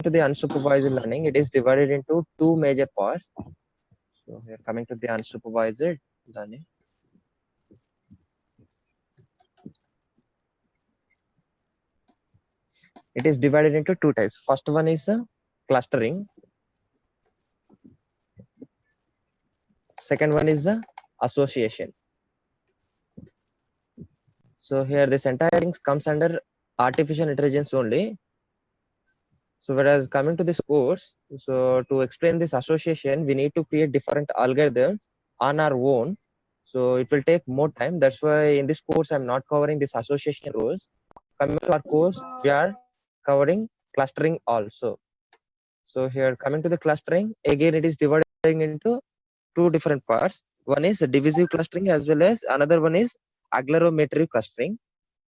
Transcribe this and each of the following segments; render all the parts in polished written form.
to the unsupervised learning, it is divided into two major parts. So we are coming to the unsupervised learning. It is divided into two types. First one is clustering. Second one is the association. So here this entire thing comes under artificial intelligence only. So whereas coming to this course, so to explain this association, we need to create different algorithms on our own. So it will take more time. That's why in this course, I'm not covering this association rules. Coming to our course, we are covering clustering also. So here coming to the clustering, again, it is divided into two different parts. One is divisive clustering as well as another one is agglomerative clustering.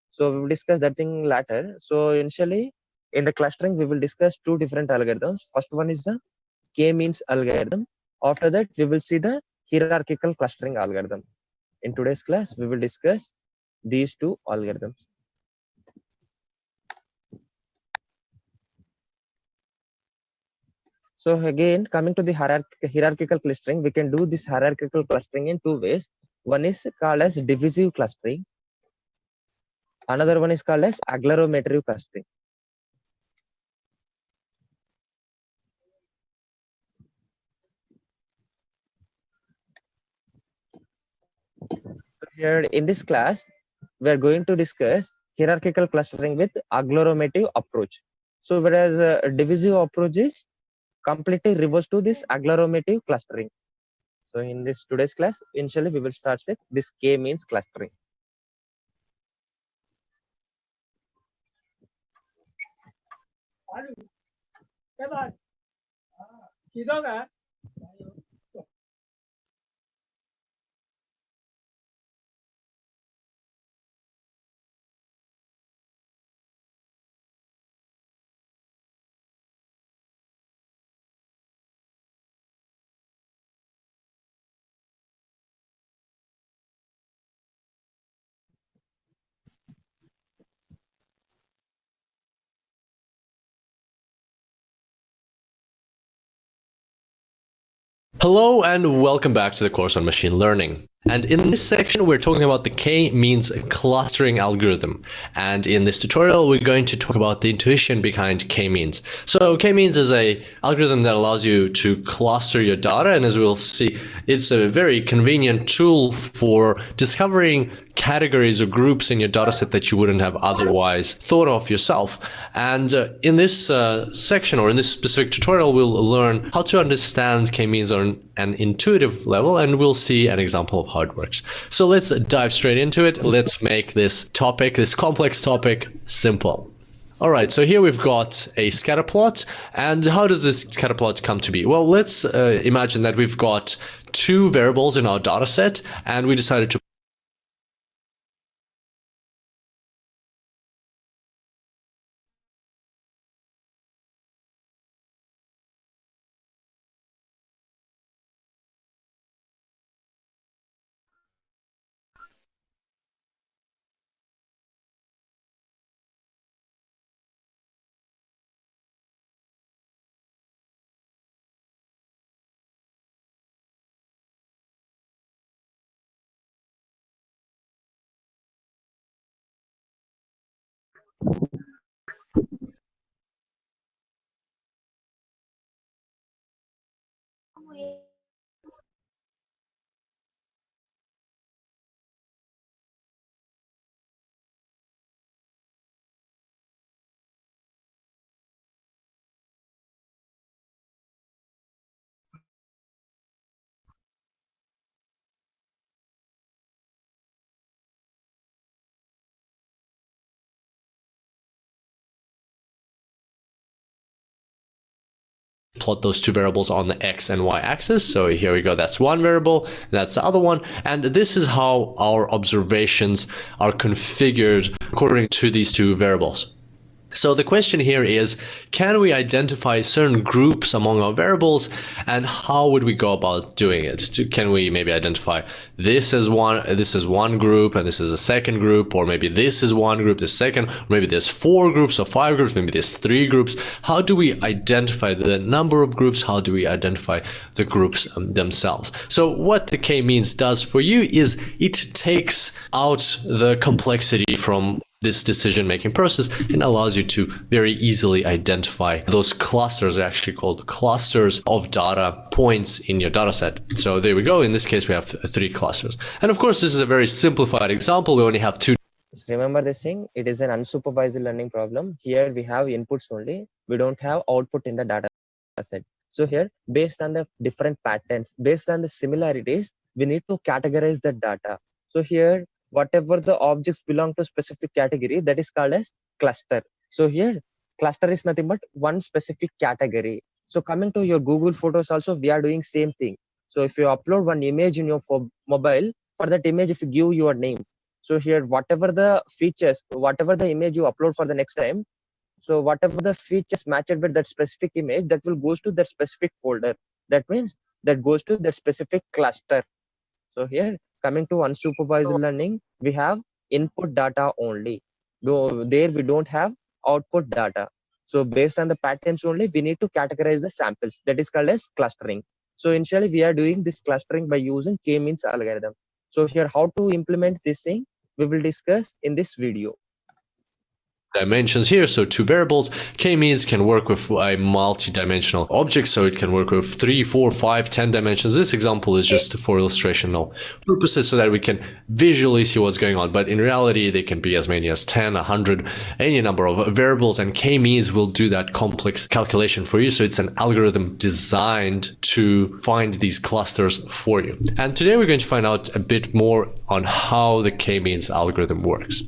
So we will discuss that thing later. So initially in the clustering, we will discuss two different algorithms. First one is the k-means algorithm. After that, we will see the hierarchical clustering algorithm. In today's class, we will discuss these two algorithms. So again, coming to the hierarchical clustering, we can do this hierarchical clustering in two ways. One is called as divisive clustering. Another one is called as agglomerative clustering. Here in this class, we are going to discuss hierarchical clustering with agglomerative approach. So whereas divisive approach is completely reverse to this agglomerative clustering. So in this today's class, initially we will start with this k-means clustering. Hello and welcome back to the course on machine learning. And in this section, we're talking about the k-means clustering algorithm. And in this tutorial, we're going to talk about the intuition behind k-means. So k-means is an algorithm that allows you to cluster your data. And as we'll see, it's a very convenient tool for discovering categories or groups in your dataset that you wouldn't have otherwise thought of yourself. And in this section, or in this specific tutorial, we'll learn how to understand k-means on an intuitive level, and we'll see an example of how it works. So let's dive straight into it. Let's make this topic, this complex topic, simple. All right, so here we've got a scatter plot. And how does this scatter plot come to be? Well, let's imagine that we've got two variables in our data set, and we decided to plot those two variables on the x and y axis. So here we go, that's one variable, that's the other one, and this is how our observations are configured according to these two variables. So the question here is, can we identify certain groups among our variables, and how would we go about doing it? Can we maybe identify this as one group, and this is a second group, or maybe this is one group, the second, or maybe there's 4 groups or 5 groups, maybe there's 3 groups. How do we identify the number of groups? How do we identify the groups themselves? So what the k-means does for you is it takes out the complexity from this decision-making process and allows you to very easily identify those clusters. Are actually called clusters of data points in your data set. So there we go. In this case, we have 3 clusters. And of course, this is a very simplified example. We only have 2. Remember this thing, it is an unsupervised learning problem. Here we have inputs only. We don't have output in the data set. So here, based on the different patterns, based on the similarities, we need to categorize the data. So here, whatever the objects belong to specific category, that is called as cluster. So here, cluster is nothing but one specific category. So coming to your Google Photos also, we are doing same thing. So if you upload one image in your mobile, for that image, if you give your name, so here, whatever the features, whatever the image you upload for the next time, so whatever the features matched with that specific image, that will goes to that specific folder. That means that goes to that specific cluster. So here, coming to unsupervised learning, we have input data only. There we don't have output data. So based on the patterns only, we need to categorize the samples. That is called as clustering. So initially, we are doing this clustering by using k-means algorithm. So here, how to implement this thing, we will discuss in this video. Dimensions here, so 2 variables. K-means can work with a multi-dimensional object, so it can work with 3, 4, 5, 10 dimensions. This example is just for illustrational purposes so that we can visually see what's going on, but in reality they can be as many as 10, 100, any number of variables, and K-means will do that complex calculation for you. So it's an algorithm designed to find these clusters for you. And today we're going to find out a bit more on how the K-means algorithm works.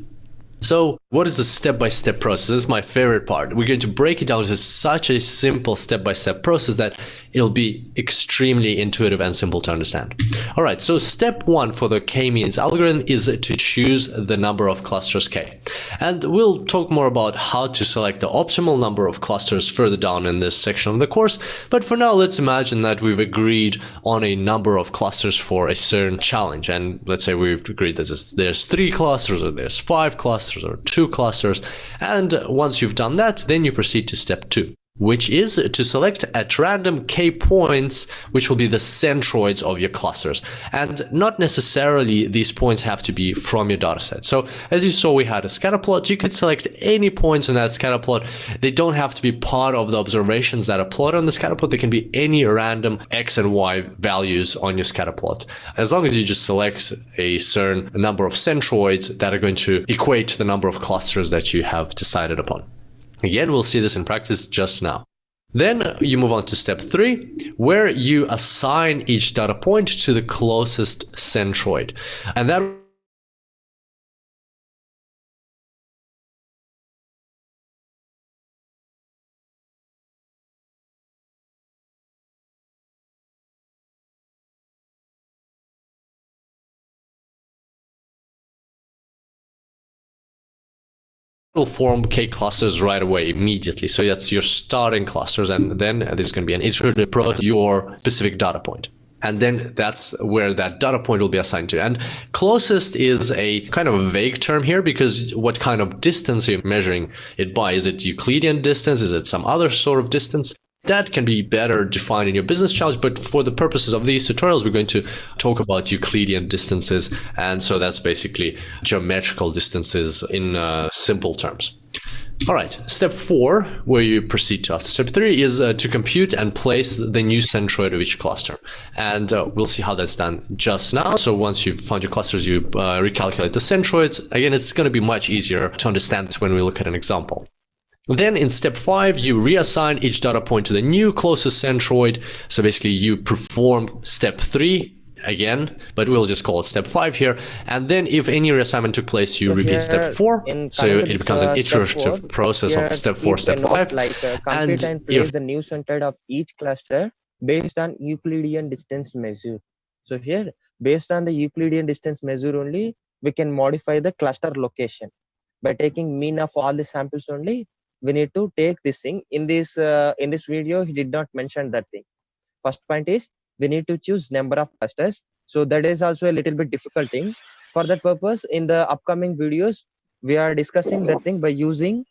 So what is the step-by-step process? This is my favorite part. We're going to break it down to such a simple step-by-step process that it'll be extremely intuitive and simple to understand. All right, so step 1 for the k-means algorithm is to choose the number of clusters k. And we'll talk more about how to select the optimal number of clusters further down in this section of the course. But for now, let's imagine that we've agreed on a number of clusters for a certain challenge. And let's say we've agreed that there's 3 clusters, or there's 5 clusters, or 2 clusters. And once you've done that, then you proceed to step 2, which is to select at random k points, which will be the centroids of your clusters. And not necessarily these points have to be from your dataset. So as you saw, we had a scatter plot. You could select any points on that scatter plot. They don't have to be part of the observations that are plotted on the scatter plot. They can be any random x and y values on your scatter plot, as long as you just select a certain number of centroids that are going to equate to the number of clusters that you have decided upon. Again, we'll see this in practice just now. Then you move on to step 3, where you assign each data point to the closest centroid. And that will form k clusters right away, immediately. So that's your starting clusters, and then there's going to be an iterative approach to your specific data point. And then that's where that data point will be assigned to. And closest is a kind of a vague term here, because what kind of distance are you measuring it by? Is it Euclidean distance? Is it some other sort of distance? That can be better defined in your business challenge, but for the purposes of these tutorials, we're going to talk about Euclidean distances. And so that's basically geometrical distances in simple terms. All right, step 4, where you proceed to after step 3, is to compute and place the new centroid of each cluster. And we'll see how that's done just now. So once you've found your clusters, you recalculate the centroids. Again, it's going to be much easier to understand when we look at an example. Then in step 5, you reassign each data point to the new closest centroid. So basically you perform step 3 again, but we'll just call it step 5 here. And then if any reassignment took place, you repeat step 4. So it becomes an iterative process of step 4, step 5. Compute and place the new centroid of each cluster based on Euclidean distance measure. So here, based on the Euclidean distance measure only, we can modify the cluster location. By taking mean of all the samples only, we need to take this thing. In this video, he did not mention that thing. First point is we need to choose number of clusters. So that is also a little bit difficult thing. For that purpose, in the upcoming videos, we are discussing that thing by using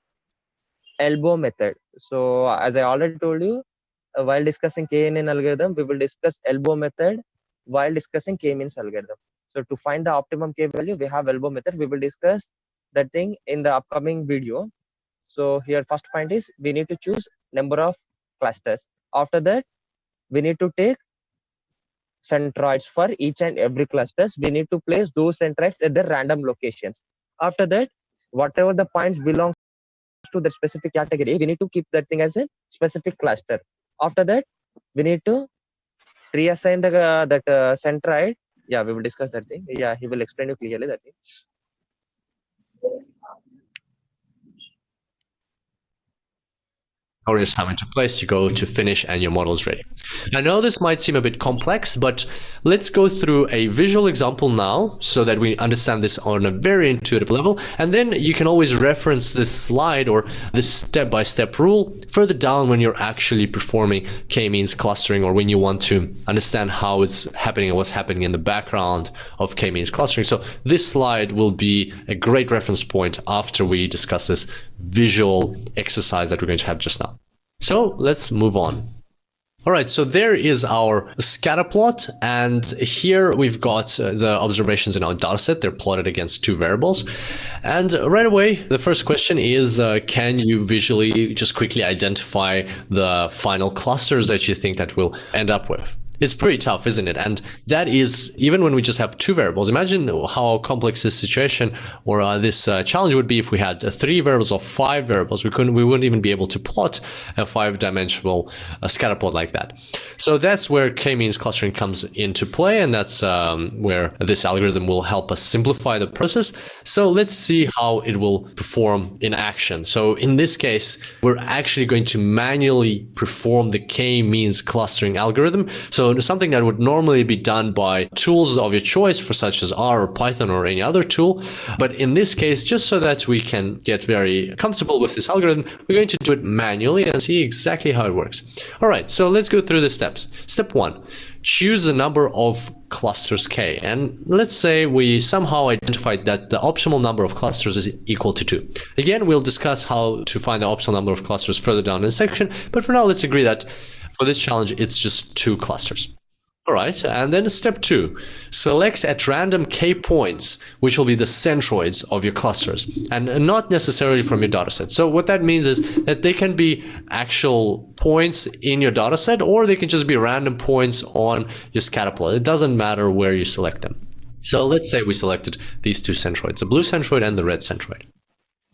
elbow method. So as I already told you, while discussing k-mean algorithm, we will discuss elbow method while discussing k-means algorithm. So to find the optimum k value, we have elbow method. We will discuss that thing in the upcoming video. So here first point is we need to choose number of clusters. After that, we need to take centroids for each and every clusters. We need to place those centroids at the random locations. After that, whatever the points belong to the specific category, we need to keep that thing as a specific cluster. After that, we need to reassign the centroid. Yeah, we will discuss that thing. Yeah, he will explain you clearly that thing. Or your assignment to place, you go to finish and your model is ready. I know this might seem a bit complex, but let's go through a visual example now so that we understand this on a very intuitive level. And then you can always reference this slide or this step-by-step rule further down when you're actually performing k-means clustering, or when you want to understand how it's happening and what's happening in the background of k-means clustering. So this slide will be a great reference point after we discuss this visual exercise that we're going to have just now. So let's move on. All right, so there is our scatter plot, and here we've got the observations in our dataset. They're plotted against two variables. And right away, the first question is, can you visually just quickly identify the final clusters that you think that we'll end up with? It's pretty tough, isn't it? And that is even when we just have two variables. Imagine how complex this situation or this challenge would be if we had 3 variables or 5 variables. We wouldn't even be able to plot a 5-dimensional scatter plot like that. So that's where k-means clustering comes into play, and that's where this algorithm will help us simplify the process. So let's see how it will perform in action. So in this case, we're actually going to manually perform the k-means clustering algorithm. So something that would normally be done by tools of your choice, for such as R or Python or any other tool. But in this case, just so that we can get very comfortable with this algorithm, we're going to do it manually and see exactly how it works. All right, so let's go through the steps. Step 1, choose the number of clusters k. And let's say we somehow identified that the optimal number of clusters is equal to 2. Again, we'll discuss how to find the optimal number of clusters further down in the section, but for now, let's agree that for this challenge, it's just 2 clusters. All right, and then step 2, select at random k points, which will be the centroids of your clusters, and not necessarily from your dataset. So what that means is that they can be actual points in your dataset, or they can just be random points on your scatter plot. It doesn't matter where you select them. So let's say we selected these 2 centroids, the blue centroid and the red centroid.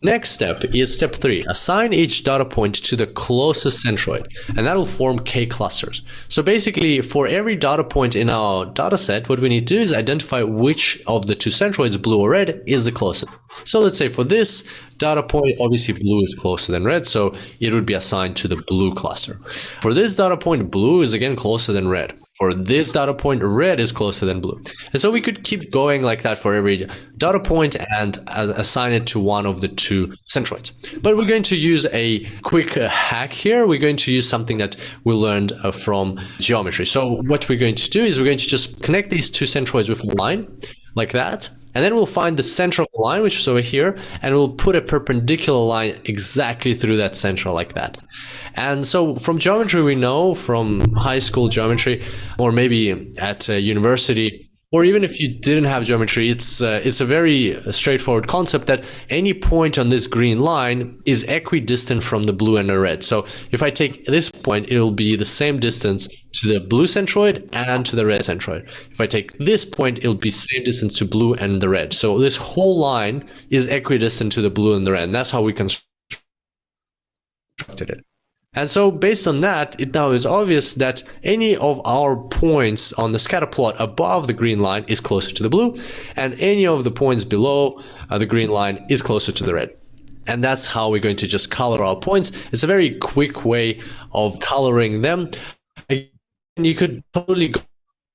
Next step is step 3. Assign each data point to the closest centroid, and that will form k clusters. So basically, for every data point in our data set, what we need to do is identify which of the 2 centroids, blue or red, is the closest. So let's say for this data point, obviously blue is closer than red, so it would be assigned to the blue cluster. For this data point, blue is again closer than red. For this data point, red is closer than blue. And so we could keep going like that for every data point and assign it to one of the 2 centroids. But we're going to use a quick hack here. We're going to use something that we learned from geometry. So what we're going to do is we're going to just connect these 2 centroids with a line like that. And then we'll find the center of the line, which is over here, and we'll put a perpendicular line exactly through that center like that. And so from geometry, we know from high school geometry, or maybe at university, or even if you didn't have geometry, it's a very straightforward concept that any point on this green line is equidistant from the blue and the red. So if I take this point, it will be the same distance to the blue centroid and to the red centroid. If I take this point, it will be same distance to blue and the red. So this whole line is equidistant to the blue and the red. And that's how we constructed it. And so based on that, it now is obvious that any of our points on the scatter plot above the green line is closer to the blue, and any of the points below the green line is closer to the red. And that's how we're going to just color our points. It's a very quick way of coloring them. And you could totally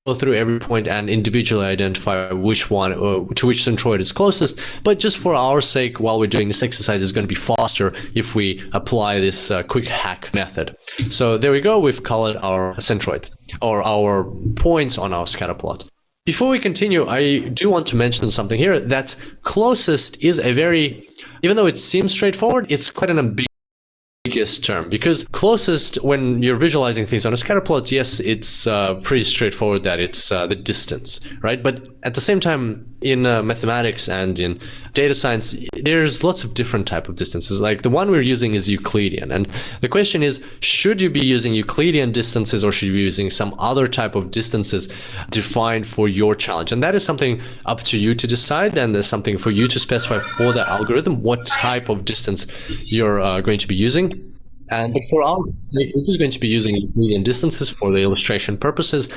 go through every point and individually identify which one to which centroid is closest, but just for our sake, while we're doing this exercise, it's going to be faster if we apply this quick hack method. So there we go, we've colored our centroid or our points on our scatter plot. Before we continue, I do want to mention something here, that closest is a very, even though it seems straightforward, it's quite an ambiguous term, because closest, when you're visualizing things on a scatter plot, yes, it's pretty straightforward that it's the distance, right? But at the same time, in mathematics and in data science, there's lots of different type of distances. Like the one we're using is Euclidean, and the question is, should you be using Euclidean distances or should you be using some other type of distances defined for your challenge? And that is something up to you to decide, and there's something for you to specify for the algorithm what type of distance you're going to be using. But for our sake, we're just going to be using Euclidean distances for the illustration purposes.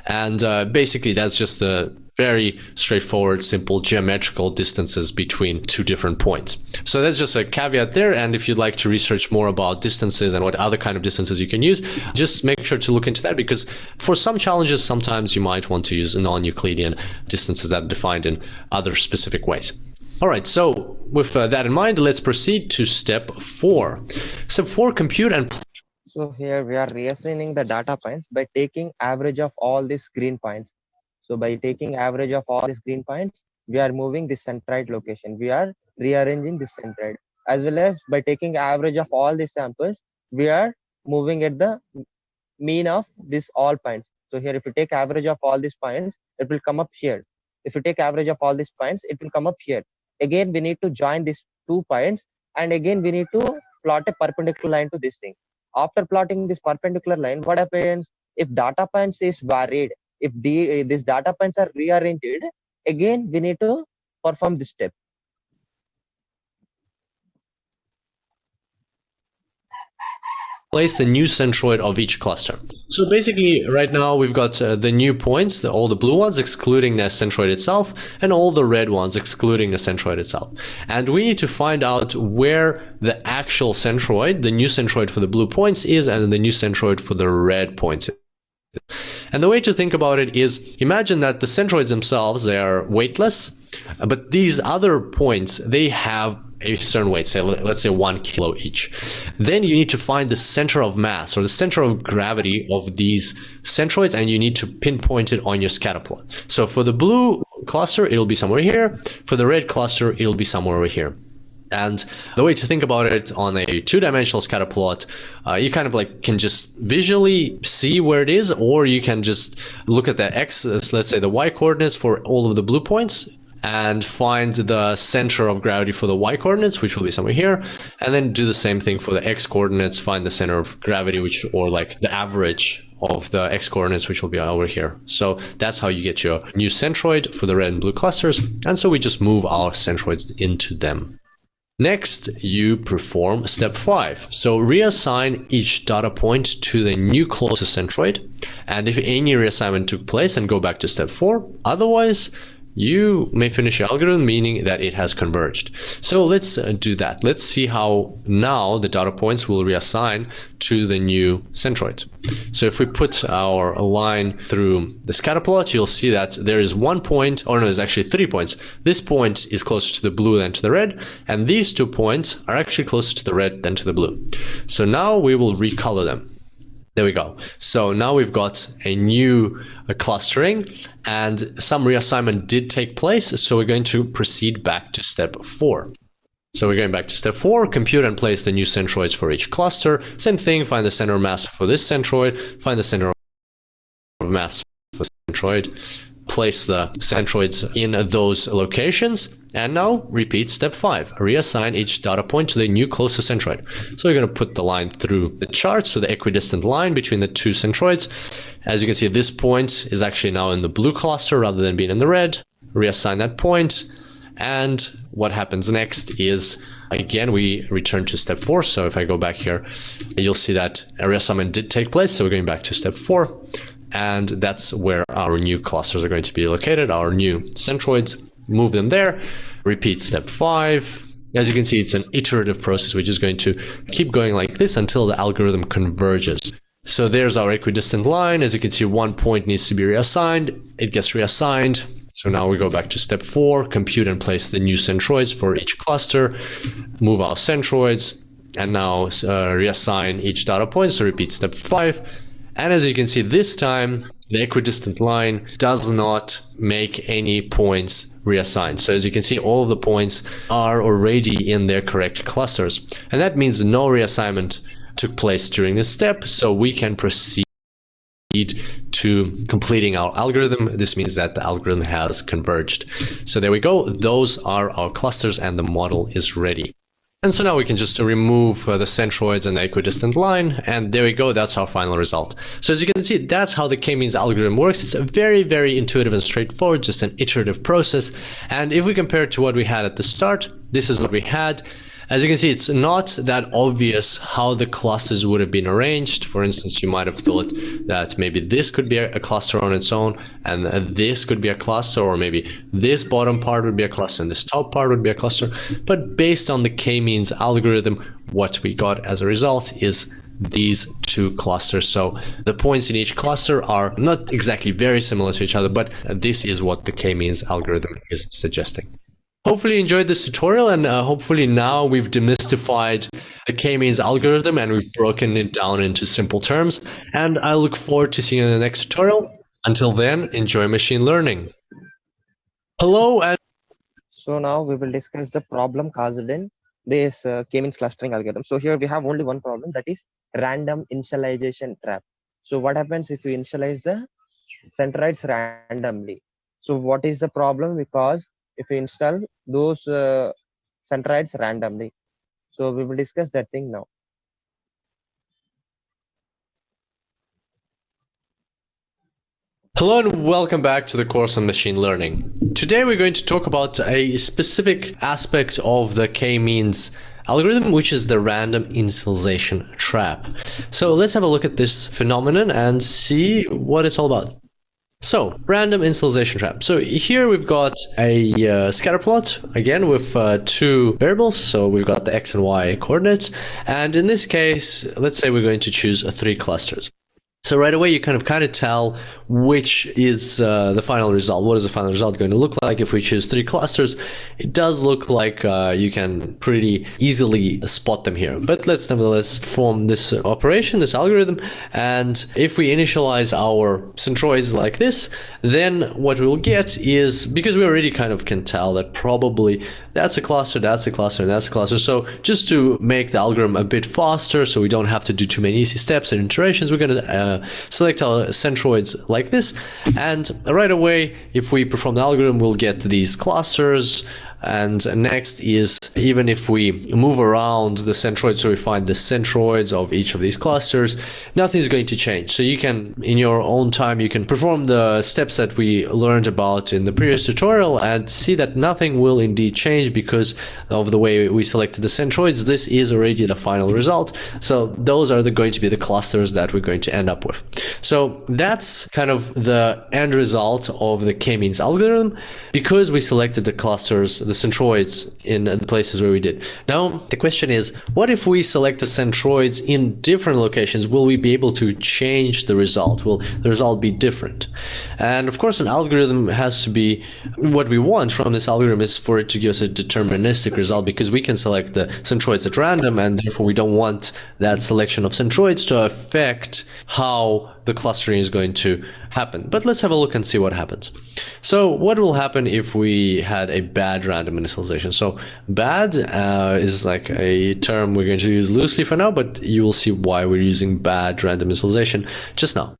And basically, that's just a very straightforward, simple geometrical distances between two different points. So that's just a caveat there. And if you'd like to research more about distances and what other kind of distances you can use, just make sure to look into that, because for some challenges, sometimes you might want to use non-Euclidean distances that are defined in other specific ways. All right, so with that in mind, let's proceed to step 4. Step 4, compute and... So here we are reassigning the data points by taking average of all these green points. So by taking average of all these green points, we are moving this centroid location. We are rearranging this centroid. As well as by taking average of all these samples, we are moving at the mean of these all points. So here, if you take average of all these points, it will come up here. If you take average of all these points, it will come up here. Again, we need to join these 2 points, and again we need to plot a perpendicular line to this thing. After plotting this perpendicular line, what happens if data points is varied? If these data points are rearranged, again we need to perform this step. Place the new centroid of each cluster. So basically, right now we've got the new points, all the blue ones excluding the centroid itself, and all the red ones excluding the centroid itself. And we need to find out where the actual centroid, the new centroid for the blue points is, and the new centroid for the red points is. And the way to think about it is, imagine that the centroids themselves, they are weightless, but these other points, they have a certain weight, say, let's say 1 kilo each. Then you need to find the center of mass, or the center of gravity of these centroids, and you need to pinpoint it on your scatter plot. So for the blue cluster, it'll be somewhere here. For the red cluster, it'll be somewhere over here. And the way to think about it on a 2-dimensional scatter plot, you kind of like can just visually see where it is, or you can just look at the x, let's say the y coordinates for all of the blue points, and find the center of gravity for the y coordinates, which will be somewhere here, and then do the same thing for the x coordinates, find the center of gravity, which, or like the average of the x coordinates, which will be over here. So that's how you get your new centroid for the red and blue clusters. And so we just move our centroids into them. Next, you perform step 5. So reassign each data point to the new closest centroid. And if any reassignment took place, then go back to step 4. Otherwise, you may finish your algorithm, meaning that it has converged. So let's do that. Let's see how now the data points will reassign to the new centroids. So if we put our line through the scatter plot, you'll see that there is 1 point, or no, there's actually 3 points. This point is closer to the blue than to the red, and these 2 points are actually closer to the red than to the blue. So now we will recolor them. There we go. So now we've got a new clustering, and some reassignment did take place. So we're going to proceed back to step 4. So we're going back to step 4, compute and place the new centroids for each cluster. Same thing, find the center of mass for this centroid, find the center of mass for centroid, place the centroids in those locations, and now repeat step 5. Reassign each data point to the new closest centroid. So we're going to put the line through the chart, so the equidistant line between the 2 centroids. As you can see, this point is actually now in the blue cluster rather than being in the red. Reassign that point, and what happens next is, again, we return to step 4. So if I go back here, you'll see that a reassignment did take place. So we're going back to step 4. And that's where our new clusters are going to be located, our new centroids. Move them there. Repeat step 5. As you can see, it's an iterative process, which is going to keep going like this until the algorithm converges. So there's our equidistant line. As you can see, 1 point needs to be reassigned. It gets reassigned. So now we go back to step 4, compute and place the new centroids for each cluster, move our centroids, and now reassign each data point. So repeat step 5. And as you can see, this time the equidistant line does not make any points reassigned. So as you can see, all of the points are already in their correct clusters. And that means no reassignment took place during this step, so we can proceed to completing our algorithm. This means that the algorithm has converged. So there we go. Those are our clusters and the model is ready. And so now we can just remove the centroids and the equidistant line, and there we go. That's our final result. So as you can see, that's how the k-means algorithm works. It's very, very intuitive and straightforward, just an iterative process. And if we compare it to what we had at the start, this is what we had. As you can see, it's not that obvious how the clusters would have been arranged. For instance, you might have thought that maybe this could be a cluster on its own, and this could be a cluster, or maybe this bottom part would be a cluster and this top part would be a cluster. But based on the k-means algorithm, what we got as a result is these two clusters. So the points in each cluster are not exactly very similar to each other, but this is what the k-means algorithm is suggesting. Hopefully you enjoyed this tutorial, and hopefully now we've demystified the k-means algorithm and we've broken it down into simple terms. And I look forward to seeing you in the next tutorial. Until then, enjoy machine learning. Hello, and So now we will discuss the problem caused in this k-means clustering algorithm. So here we have only one problem, that is random initialization trap. So what happens if you initialize the centroids randomly? So what is the problem? Because if you install those centroids randomly. So we will discuss that thing now. hello and welcome back to the course on machine learning. Today we're going to talk about a specific aspect of the k-means algorithm, which is the random initialization trap. So let's have a look at this phenomenon and see what it's all about. So, random initialization trap. So here we've got a scatter plot, again with two variables. So we've got the x and y coordinates. And in this case, let's say we're going to choose 3 clusters. So right away, you kind of tell which is the final result. What is the final result going to look like if we choose 3 clusters? It does look like you can pretty easily spot them here. But let's nevertheless form this operation, this algorithm. And if we initialize our centroids like this, then what we'll get is, because we already kind of can tell that probably that's a cluster, that's a cluster, and that's a cluster. So just to make the algorithm a bit faster, so we don't have to do too many easy steps and iterations, we're going to select our centroids like this, and right away if we perform the algorithm we'll get these clusters. And next is, even if we move around the centroids, so we find the centroids of each of these clusters, nothing's going to change. So you can, in your own time, you can perform the steps that we learned about in the previous tutorial and see that nothing will indeed change because of the way we selected the centroids. This is already the final result. So those are going to be the clusters that we're going to end up with. So that's kind of the end result of the k-means algorithm, because we selected the clusters, the centroids, in the places where we did. Now the question is, what if we select the centroids in different locations? Will we be able to change the result? Will the result be different? And of course an algorithm has to be, what we want from this algorithm is for it to give us a deterministic result, because we can select the centroids at random, and therefore we don't want that selection of centroids to affect how the clustering is going to happen. But let's have a look and see what happens. So what will happen if we had a bad random initialization? So bad is like a term we're going to use loosely for now, but you will see why we're using bad random initialization just now.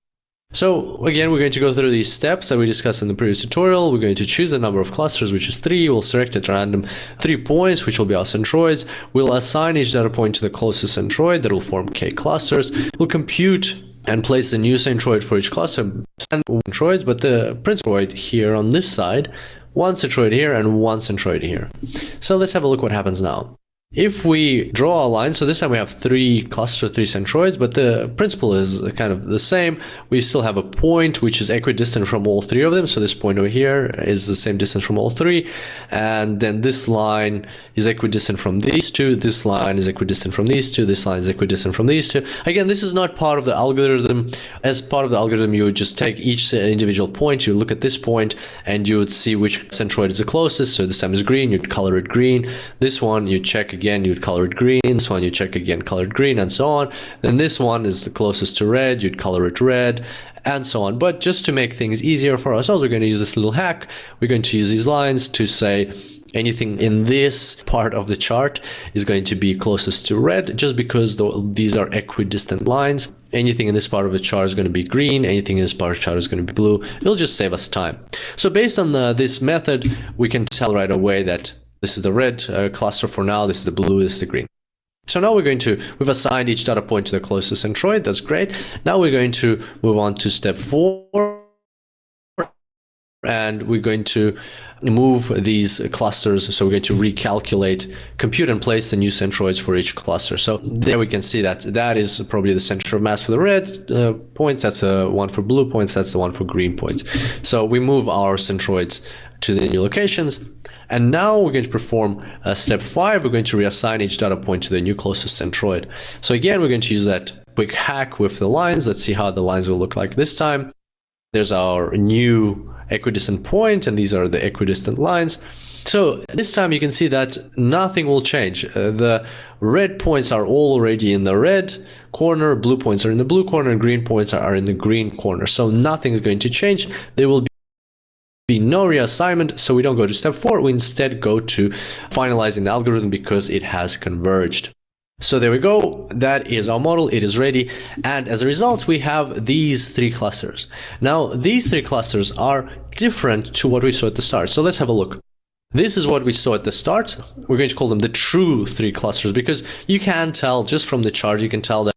So again, we're going to go through these steps that we discussed in the previous tutorial. We're going to choose a number of clusters, which is 3. We'll select at random 3 points, which will be our centroids. We'll assign each data point to the closest centroid that will form k clusters. We'll compute and place the new centroid for each cluster, and centroids, but the principal centroid here on this side, 1 centroid here and 1 centroid here. So let's have a look what happens now. If we draw a line, so this time we have 3 clusters of 3 centroids, but the principle is kind of the same. We still have a point which is equidistant from all 3 of them. So this point over here is the same distance from all 3. And then this line is equidistant from these 2. This line is equidistant from these 2. This line is equidistant from these 2. Again, this is not part of the algorithm. As part of the algorithm, you would just take each individual point, you look at this point, and you would see which centroid is the closest. So this time is green, you'd color it green. This one, you check again, you'd color it green. This one, you check again, color it green, and so on. Then this one is the closest to red, you'd color it red, and so on. But just to make things easier for ourselves, we're going to use this little hack. We're going to use these lines to say anything in this part of the chart is going to be closest to red, just because these are equidistant lines. Anything in this part of the chart is going to be green. Anything in this part of the chart is going to be blue. It'll just save us time. So based on this method, we can tell right away that this is the red cluster for now, this is the blue, this is the green. So now we've assigned each data point to the closest centroid. That's great. Now we're going to move on to step 4. And we're going to move these clusters. So we're going to recalculate, compute and place the new centroids for each cluster. So there we can see that that is probably the center of mass for the red points. That's the one for blue points. That's the one for green points. So we move our centroids to the new locations. And now we're going to perform step 5. We're going to reassign each data point to the new closest centroid. So again, we're going to use that quick hack with the lines. Let's see how the lines will look like this time. There's our new equidistant point, and these are the equidistant lines. So this time you can see that nothing will change. The red points are all already in the red corner, blue points are in the blue corner, and green points are in the green corner. So nothing is going to change. There will be no reassignment, so we don't go to step 4. We instead go to finalizing the algorithm because it has converged. So there we go. That is our model. It is ready. And as a result, we have these 3 clusters. Now, these 3 clusters are different to what we saw at the start. So let's have a look. This is what we saw at the start. We're going to call them the true 3 clusters because you can tell just from the chart, you can tell that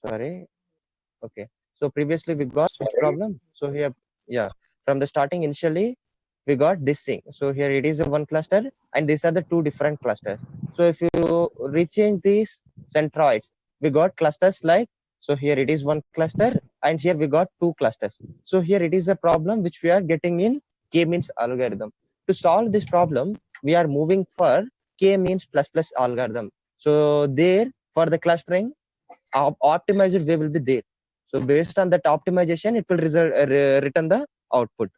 Sorry. Okay. So previously we got switch problem. So here, yeah, from the starting initially, we got this thing. So here it is a one cluster, and these are the 2 different clusters. So if you rechange these centroids, we got clusters like, so here it is one cluster, and here we got 2 clusters. So here it is a problem which we are getting in k-means algorithm. To solve this problem, we are moving for k-means plus plus algorithm. So there, for the clustering, optimized way will be there. So based on that optimization, it will return the output.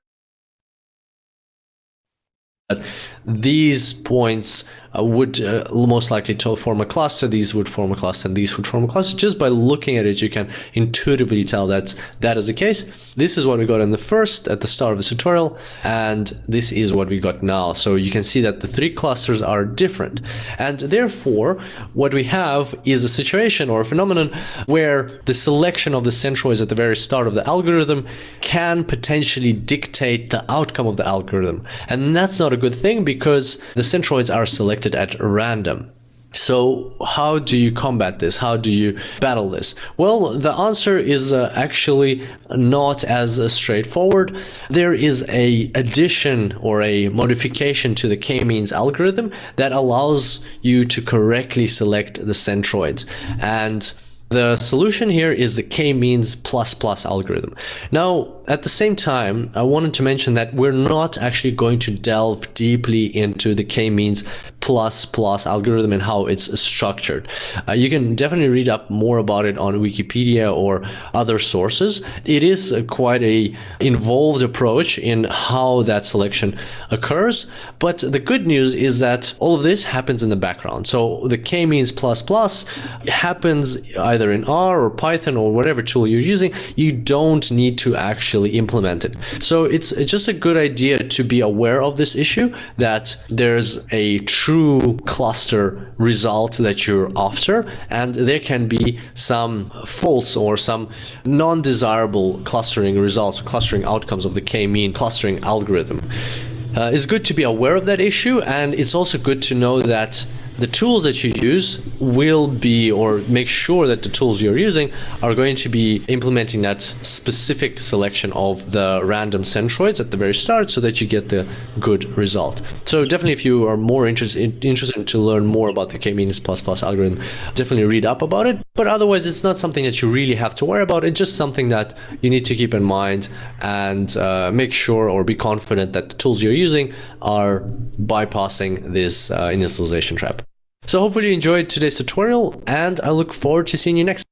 These points would most likely form a cluster. These would form a cluster, and these would form a cluster. Just by looking at it, you can intuitively tell that is the case. This is what we got at the start of the tutorial, and this is what we got now. So you can see that the 3 clusters are different, and therefore what we have is a situation or a phenomenon where the selection of the centroids at the very start of the algorithm can potentially dictate the outcome of the algorithm, and that's not a good thing because the centroids are selected at random. So how do you combat this? How do you battle this? Well, the answer is actually not as straightforward. There is a addition or a modification to the k-means algorithm that allows you to correctly select the centroids. And the solution here is the k-means plus plus algorithm. Now, at the same time, I wanted to mention that we're not actually going to delve deeply into the k-means plus plus algorithm and how it's structured. You can definitely read up more about it on Wikipedia or other sources. It is quite a involved approach in how that selection occurs, but the good news is that all of this happens in the background. So the k-means plus plus happens either in R or Python or whatever tool you're using. You don't need to actually actually implemented. So it's just a good idea to be aware of this issue, that there's a true cluster result that you're after, and there can be some false or some non-desirable clustering results, clustering outcomes of the k-mean clustering algorithm. It's good to be aware of that issue, and it's also good to know that the tools that you use will be, or make sure that the tools you're using are going to be implementing that specific selection of the random centroids at the very start, so that you get the good result. So definitely, if you are more interested to learn more about the k-means plus algorithm, definitely read up about it. But otherwise, it's not something that you really have to worry about. It's just something that you need to keep in mind and make sure, or be confident that the tools you're using are bypassing this initialization trap. So hopefully you enjoyed today's tutorial, and I look forward to seeing you next time.